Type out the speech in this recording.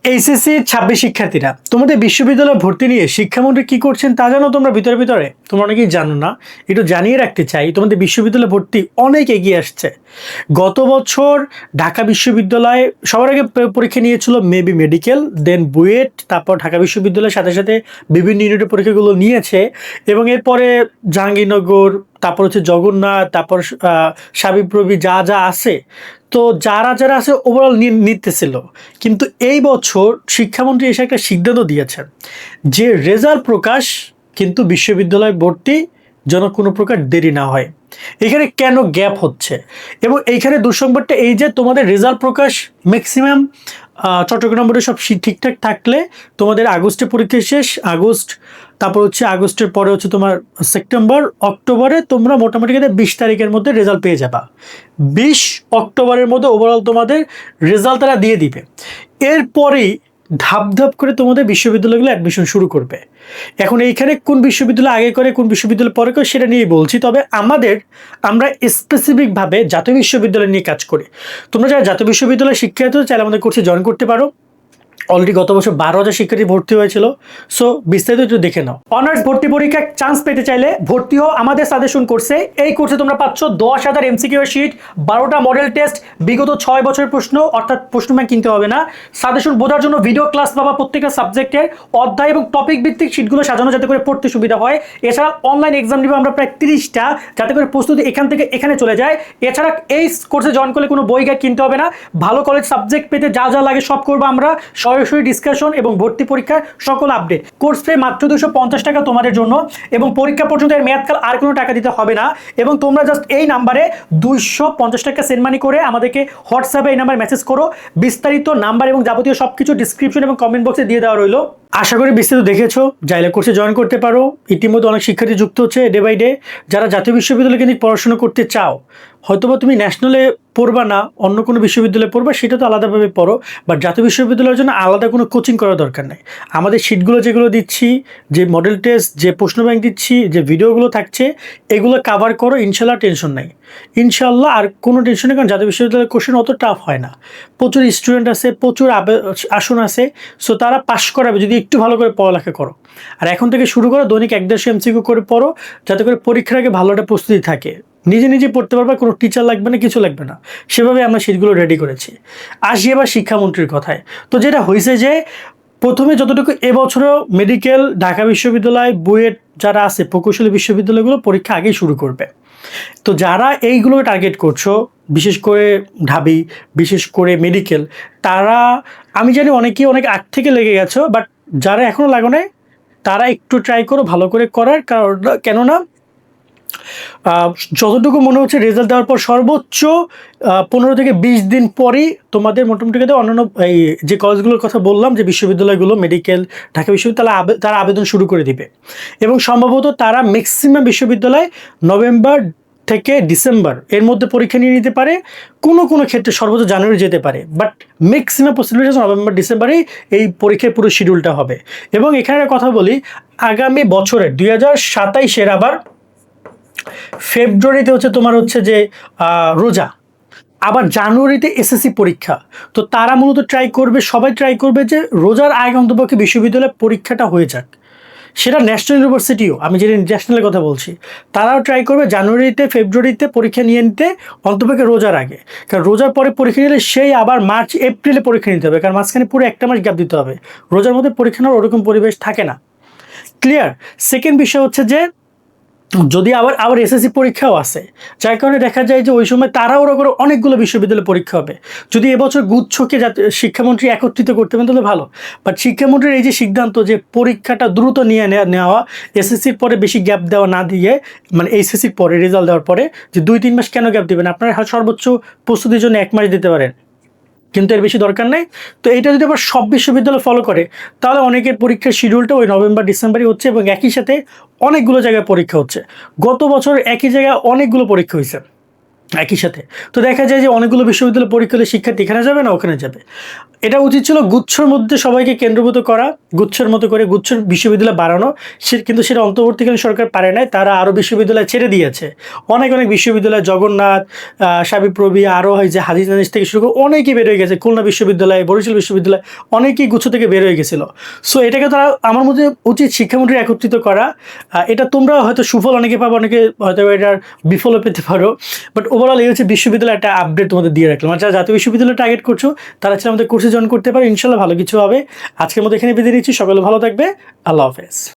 HSC 26 শিক্ষার্থীরা তোমাদের বিশ্ববিদ্যালয়ে ভর্তি নিয়ে শিক্ষামন্ত্রী কি করছেন তা জানো তোমরা? ভিতরে তোমরা অনেকেই জানো না, একটু জানিয়ে রাখতে চাই। তোমাদের বিশ্ববিদ্যালয়ে ভর্তি অনেক এগিয়ে আসছে। গত বছর ঢাকা বিশ্ববিদ্যালয় সবার আগে পরীক্ষা নিয়েছিল মেবি মেডিকেল, দেন বুয়েট, তারপর ঢাকা বিশ্ববিদ্যালয়ের সাথে সাথে বিভিন্ন ইউনিটের পরীক্ষাগুলো নিয়েছে। এবং এরপরে জাহাঙ্গীরনগর, তারপর হচ্ছে জগন্নাথ, তারপর সাবিপ্রবি যা যা আছে, তো যারা যারা আছে ওভারঅল নিতেছিল। কিন্তু এই বছর শিক্ষামন্ত্রী এসে একটা সিদ্ধান্ত দিয়েছেন যে রেজাল্ট প্রকাশ কিন্তু বিশ্ববিদ্যালয় ভর্তি যেন কোনো প্রকার দেরি না হয়। এখানে কেন গ্যাপ হচ্ছে এবং এইখানে দুঃসংবাদটা এই যে তোমাদের রেজাল্ট প্রকাশ ম্যাক্সিমাম চট্টগ্রাম বোর্ডে সব ঠিকঠাক থাকলে তোমাদের আগস্টে পরীক্ষা শেষ, আগস্ট, তারপর হচ্ছে আগস্টের পরে হচ্ছে তোমার সেপ্টেম্বর, অক্টোবরে তোমরা মোটামুটি 20 তারিখের মধ্যে রেজাল্ট পেয়ে যাবা। 20 অক্টোবরের মধ্যে ওভারঅল তোমাদের রেজাল্ট তারা দিয়ে দিবে। এরপরেই ধাপ ধাপ করে তোমাদের বিশ্ববিদ্যালয়গুলো অ্যাডমিশন শুরু করবে। এখন এইখানে কোন বিশ্ববিদ্যালয় আগে করে কোন বিশ্ববিদ্যালয় পরে করে সেটা নিয়েই বলছি। তবে আমরা স্পেসিফিকভাবে জাতীয় বিশ্ববিদ্যালয় নিয়ে কাজ করি। তোমরা যারা জাতীয় বিশ্ববিদ্যালয়ের শিক্ষার্থী চাইলে আমাদের কোর্সে জয়েন করতে পারো। অলরেডি গত বছর 12,000 শিক্ষার্থী ভর্তি হয়েছিল। সো বিস্তারিত একটু দেখে নাও। অনার্স ভর্তি পরীক্ষায় চান্স পেতে চাইলে ভর্তি হও আমাদের সাজেশন কোর্সে। এই কোর্সে তোমরা পাচ্ছ 10,000 এমসিকিউ শিট, 12টা মডেল টেস্ট, বিগত 6 বছরের প্রশ্ন, অর্থাৎ প্রশ্ন ব্যাংক কিনতে হবে না। সাজেশন বোঝার জন্য ভিডিও ক্লাস পাবা, প্রত্যেকটা সাবজেক্টের অধ্যায় এবং টপিক ভিত্তিক শিটগুলো সাজানো যাতে করে পড়তে সুবিধা হয়। এছাড়া অনলাইন এক্সাম নিব আমরা প্রায় 30টা, যাতে করে প্রস্তুতি এখান থেকে এখানে চলে যায়। এছাড়া এই কোর্সে জয়েন করলে কোনো বই গাইড কিনতে হবে না। ভালো কলেজ সাবজেক্ট পেতে যা যা লাগে সব করবো আমরা, সরাসরি ডিসকাশন এবং ভর্তি পরীক্ষার সকল আপডেট। কোর্স ফি মাত্র 250 টাকা তোমাদের জন্য, এবং পরীক্ষা পর্যন্ত এর মেয়াদকাল আর কোনো টাকা দিতে হবে না। এবং তোমরা জাস্ট এই নাম্বারে 250 টাকা সেন্ড মানি করে আমাদেরকে হোয়াটসঅ্যাপে এই নাম্বার মেসেজ করো। বিস্তারিত নাম্বার এবং যাবতীয় সবকিছু ডিসক্রিপশন এবং কমেন্ট বক্সে দিয়ে দেওয়া রইলো। আশা করি বিস্তারিত দেখেছো, চাইলে কোর্সে জয়েন করতে পারো। ইতিমধ্যে অনেক শিক্ষার্থী যুক্ত হচ্ছে ডে বাই ডে। যারা জাতীয় বিশ্ববিদ্যালয় কেন্দ্রিক পড়াশোনা করতে চাও, হয়তোবা তুমি ন্যাশনালে পড়বা না, অন্য কোনো বিশ্ববিদ্যালয়ে পড়বা, সেটা তো আলাদাভাবে পড়ো। বাট জাতীয় বিশ্ববিদ্যালয়ের জন্য আলাদা কোনো কোচিং করার দরকার নেই। আমাদের শিটগুলো যেগুলো দিচ্ছি, যে মডেল টেস্ট, যে প্রশ্ন ব্যাংক দিচ্ছি, যে ভিডিওগুলো থাকছে, এগুলো কাভার করো, ইনশাল্লাহ টেনশন নেই। ইনশাল্লাহ আর কোনো টেনশন নেই, কারণ জাতীয় বিশ্ববিদ্যালয়ের কোশ্চেন অত টাফ হয় না। প্রচুর স্টুডেন্ট আছে, প্রচুর আসন আছে। সো তারা পাস করাবে যদি একটু ভালো করে পড়ালেখা করো। আর এখন থেকে শুরু করো, দৈনিক 1-1.5 এমসিকিউ করে পড়ো, যাতে করে পরীক্ষার আগে ভালো একটা প্রস্তুতি থাকে। নিজে নিজে পড়তে পারবে, কোনো টিচার লাগবে না, কিছু লাগবে না। সেভাবে আমরা সিটগুলো রেডি করেছি। আসি এবার শিক্ষামন্ত্রীর কথায়। তো যেটা হয়েছে যে প্রথমে যতটুকু এবছরও মেডিকেল, ঢাকা বিশ্ববিদ্যালয়, বুয়েট যারা আছে, প্রকৌশলী বিশ্ববিদ্যালয়গুলো পরীক্ষা আগেই শুরু করবে। তো যারা এইগুলো টার্গেট করছো, বিশেষ করে ঢাবি, বিশেষ করে মেডিকেল, তারা আমি জানি অনেকেই অনেক আগ থেকে লেগে গেছো, বাট যারা এখনও লাগো নাই তারা একটু ট্রাই করো ভালো করে করার। কারণ কেননা যতটুকু মনে হচ্ছে রেজাল্ট দেওয়ার পর সর্বোচ্চ 15 থেকে 20 দিন পরেই তোমাদের মোটামুটি অন্যান্য এই যে কলেজগুলোর কথা বললাম, যে বিশ্ববিদ্যালয়গুলো মেডিকেল, ঢাকা বিশ্ববিদ্যালয়, তারা আবেদন শুরু করে দিবে। এবং সম্ভবত তারা ম্যাক্সিমাম বিশ্ববিদ্যালয় নভেম্বর থেকে ডিসেম্বর এর মধ্যে পরীক্ষা নিয়ে নিতে পারে। কোনো কোনো ক্ষেত্রে সর্বোচ্চ জানুয়ারি যেতে পারে, বাট ম্যাক্সিমাম পসিবিলিটি নভেম্বর ডিসেম্বরেই এই পরীক্ষার পুরো শিডিউলটা হবে। এবং এখানে কথা বলি, আগামী বছরের 2027-এর আবার ফেব্রুয়ারিতে হচ্ছে তোমার হচ্ছে যে রোজা, আবার জানুয়ারিতে এসএসসি পরীক্ষা। তো তারা মূলত ট্রাই করবে, সবাই ট্রাই করবে যে রোজার আগে অন্তপক্ষে বিশ্ববিদ্যালয়ের পরীক্ষাটা হয়ে যাক। সেটা ন্যাশনাল ইউনিভার্সিটিও, আমি যেটা ন্যাশনালের কথা বলছি, তারাও ট্রাই করবে জানুয়ারিতে ফেব্রুয়ারিতে পরীক্ষা নিয়ে নিতে, অন্তপক্ষে রোজার আগে। কারণ রোজার পরে পরীক্ষা নিলে সেই আবার মার্চ এপ্রিলে পরীক্ষা নিতে হবে, কারণ মাঝখানে পুরো একটা মাস গ্যাপ দিতে হবে। রোজার মধ্যে পরীক্ষা নেওয়ার ওরকম পরিবেশ থাকে না। ক্লিয়ার? সেকেন্ড বিষয় হচ্ছে যে যদি আবার এসএসসি পরীক্ষাও আছে, যার কারণে দেখা যায় যে ওই সময় তারাও করে অনেকগুলো বিশ্ববিদ্যালয় পরীক্ষা হবে। যদি এবছর গুচ্ছকে শিক্ষামন্ত্রী একত্রিত করতে পারেন তাহলে ভালো। বাট শিক্ষামন্ত্রীর এই যে সিদ্ধান্ত যে পরীক্ষাটা দ্রুত নিয়ে নেওয়া, এসএসসির পরে বেশি গ্যাপ দেওয়া না দিয়ে, মানে এইচএসসির পরে রেজাল্ট দেওয়ার পরে যে 2-3 মাস কেন গ্যাপ দেবেন, আপনারা সর্বোচ্চ প্রস্তুতির জন্য 1 মাস দিতে পারেন, কিন্তু এর বেশি দরকার নেই। তো এইটা যদি আবার সব বিশ্ববিদ্যালয় ফলো করে, তাহলে অনেকের পরীক্ষার শিডিউলটা ওই নভেম্বর ডিসেম্বরই হচ্ছে, এবং একই সাথে অনেকগুলো জায়গায় পরীক্ষা হচ্ছে। গত বছর একই জায়গায় অনেকগুলো পরীক্ষা হয়েছে। একই সাথে। তো দেখা যায় যে অনেকগুলো বিশ্ববিদ্যালয় পরীক্ষা হলে শিক্ষার্থী এখানে যাবে না ওখানে যাবে। এটা উচিত ছিল গুচ্ছর মধ্যে সবাইকে কেন্দ্রভূত করা, গুচ্ছের মতো করে গুচ্ছের বিশ্ববিদ্যালয় বাড়ানো। কিন্তু সেটা অন্তর্বর্তীকালীন সরকার পারে নাই। তারা আরও বিশ্ববিদ্যালয় ছেড়ে দিয়েছে। অনেক বিশ্ববিদ্যালয় জগন্নাথ, শাবিপ্রবি আরও হয় যে হাজী জানিস থেকে শুরু করে অনেকেই বের হয়ে গেছে। খুলনা বিশ্ববিদ্যালয়, বরিশাল বিশ্ববিদ্যালয় অনেকেই গুচ্ছ থেকে বের হয়ে গেছিলো। সো এটাকে তারা আমার মধ্যে উচিত শিক্ষামন্ত্রী একত্রিত করা। এটা তোমরা হয়তো সুফল অনেকে পাবো, অনেকে হয়তো এটার বিফলও পেতে পারো। বাট ওভারঅল এই হচ্ছে বিশ্ববিদ্যালয় একটা আপডেট তোমাদের দিয়ে রাখলাম। আর যারা জাতীয় বিশ্ববিদ্যালয় টার্গেট করছো তারা হচ্ছে আমাদের কোর্সে জয়েন করতে পারো, ইনশাল্লাহ ভালো কিছু হবে। আজকের মতো এখানে বিদায় নিচ্ছি। সকলে ভালো থাকবে। আল্লাহ হাফেজ।